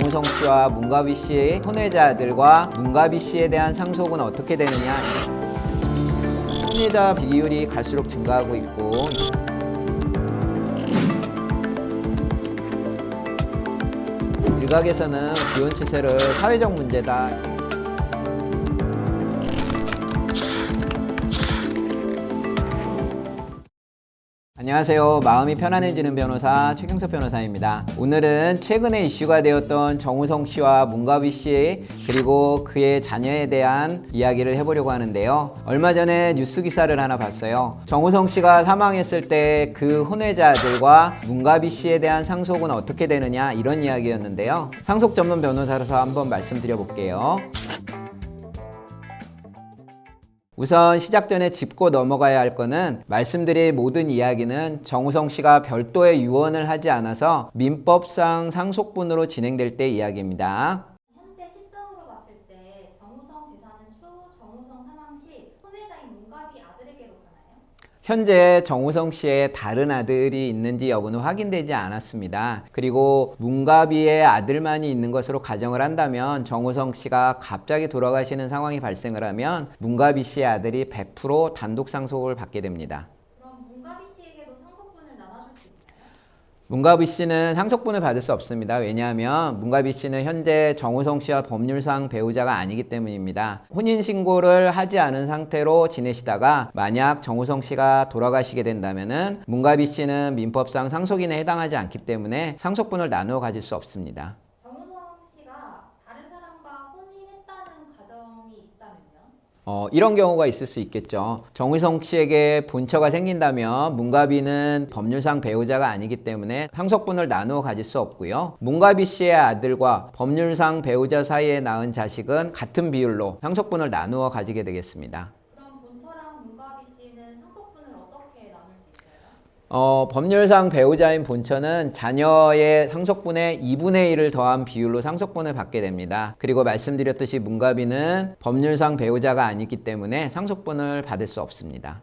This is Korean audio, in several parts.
정우성 씨와 문가비 씨의 손해자들과 문가비 씨에 대한 상속은 어떻게 되느냐. 손해자 비율이 갈수록 증가하고 있고, 일각에서는 기혼 추세를 사회적 문제다. 안녕하세요. 마음이 편안해지는 변호사 최경석 변호사입니다. 오늘은 최근에 이슈가 되었던 정우성 씨와 문가비 씨 그리고 그의 자녀에 대한 이야기를 해보려고 하는데요. 얼마 전에 뉴스 기사를 하나 봤어요. 정우성 씨가 사망했을 때 그 혼외자들과 문가비 씨에 대한 상속은 어떻게 되느냐, 이런 이야기였는데요. 상속 전문 변호사로서 한번 말씀드려 볼게요. 우선 시작 전에 짚고 넘어가야 할 거는, 말씀드릴 모든 이야기는 정우성 씨가 별도의 유언을 하지 않아서 민법상 상속분으로 진행될 때 이야기입니다. 현재 시점으로 봤을 때 정우성 재산은 추후 정우성 사망 시 혼외자인 문가비 아들에게로 가나요? 현재 정우성 씨의 다른 아들이 있는지 여부는 확인되지 않았습니다. 그리고 문가비의 아들만이 있는 것으로 가정을 한다면, 정우성 씨가 갑자기 돌아가시는 상황이 발생을 하면 문가비 씨의 아들이 100% 단독 상속을 받게 됩니다. 그럼 문가비 씨에게도 상속분을 나눠줄 수 있나요? 문가비 씨는 상속분을 받을 수 없습니다. 왜냐하면 문가비 씨는 현재 정우성 씨와 법률상 배우자가 아니기 때문입니다. 혼인신고를 하지 않은 상태로 지내시다가 만약 정우성 씨가 돌아가시게 된다면 문가비 씨는 민법상 상속인에 해당하지 않기 때문에 상속분을 나누어 가질 수 없습니다. 정우성 씨가 다른 사람과 혼인했다는 가정이 있다면요? 이런 경우가 있을 수 있겠죠. 정우성 씨에게 본처가 생긴다면 문가비는 법률상 배우자가 아니기 때문에 상속분을 나누어 가질 수 없고요. 문가비 씨의 아들과 법률상 배우자 사이에 낳은 자식은 같은 비율로 상속분을 나누어 가지게 되겠습니다. 그럼 본처랑 문가비 씨는 상속분을 어떻게 나눌 수 있어요? 법률상 배우자인 본처는 자녀의 상속분의 2분의 1을 더한 비율로 상속분을 받게 됩니다. 그리고 말씀드렸듯이 문가비는 법률상 배우자가 아니기 때문에 상속분을 받을 수 없습니다.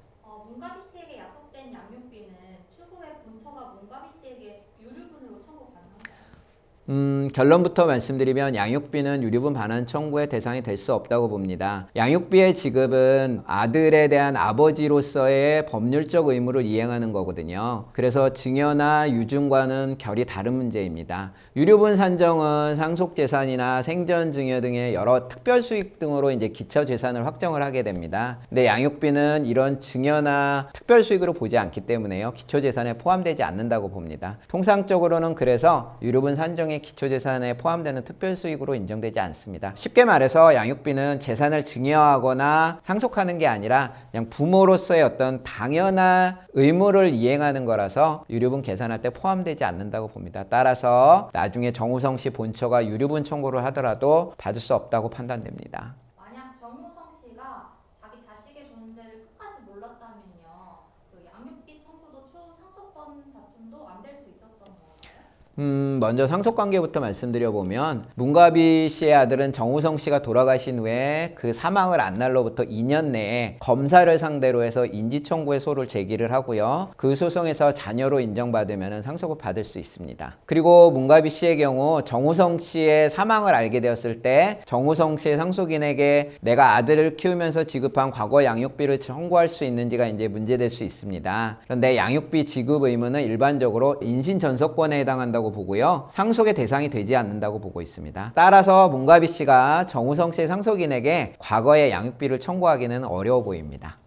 문가비 씨에게 약속된 양육비는 추후에 본처가 문가비 씨에게 유류분으로 청구 가능한가요? 결론부터 말씀드리면 양육비는 유류분 반환 청구의 대상이 될 수 없다고 봅니다. 양육비의 지급은 아들에 대한 아버지로서의 법률적 의무를 이행하는 거거든요. 그래서 증여나 유증과는 결이 다른 문제입니다. 유류분 산정은 상속재산이나 생전증여 등의 여러 특별수익 등으로 이제 기초재산을 확정을 하게 됩니다. 근데 양육비는 이런 증여나 특별수익으로 보지 않기 때문에요. 기초재산에 포함되지 않는다고 봅니다. 통상적으로는 그래서 유류분 산정의 기초재산에 포함되는 특별수익으로 인정되지 않습니다. 쉽게 말해서 양육비는 재산을 증여하거나 상속하는 게 아니라 그냥 부모로서의 어떤 당연한 의무를 이행하는 거라서 유류분 계산할 때 포함되지 않는다고 봅니다. 따라서 나중에 정우성 씨 본처가 유류분 청구를 하더라도 받을 수 없다고 판단됩니다. 만약 정우성 씨가 자기 자식의 존재를 끝까지 몰랐다면요, 그 양육비 청구도 추후 상속권 다툼도 안 될 수 있었던 건가요? 먼저 상속관계부터 말씀드려보면, 문가비 씨의 아들은 정우성 씨가 돌아가신 후에 그 사망을 안 날로부터 2년 내에 검사를 상대로 해서 인지청구의 소를 제기를 하고요. 그 소송에서 자녀로 인정받으면 상속을 받을 수 있습니다. 그리고 문가비 씨의 경우 정우성 씨의 사망을 알게 되었을 때 정우성 씨의 상속인에게 내가 아들을 키우면서 지급한 과거 양육비를 청구할 수 있는지가 이제 문제될 수 있습니다. 그런데 양육비 지급 의무는 일반적으로 인신전속권에 해당한다고 보고요. 상속의 대상이 되지 않는다고 보고 있습니다. 따라서 문가비 씨가 정우성 씨의 상속인에게 과거의 양육비를 청구하기는 어려워 보입니다.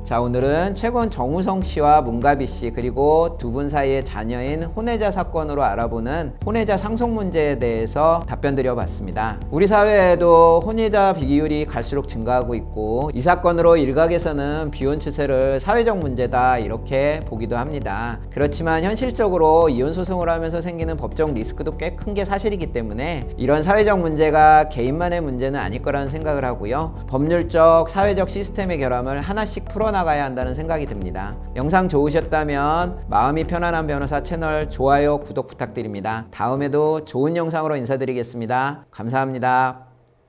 자, 오늘은 최근 정우성 씨와 문가비 씨 그리고 두 분 사이의 자녀인 혼외자 사건으로 알아보는 혼외자 상속 문제에 대해서 답변 드려봤습니다. 우리 사회에도 혼외자 비율이 갈수록 증가하고 있고, 이 사건으로 일각에서는 비혼 추세를 사회적 문제다 이렇게 보기도 합니다. 그렇지만 현실적으로 이혼 소송을 하면서 생기는 법적 리스크도 꽤 큰 게 사실이기 때문에 이런 사회적 문제가 개인만의 문제는 아닐 거라는 생각을 하고요. 법률적, 사회적 시스템의 결함을 하나씩 풀어나가야 한다는 생각이 듭니다. 영상 좋으셨다면 마음이 편안한 변호사 채널 좋아요, 구독 부탁드립니다. 다음에도 좋은 영상으로 인사드리겠습니다. 감사합니다.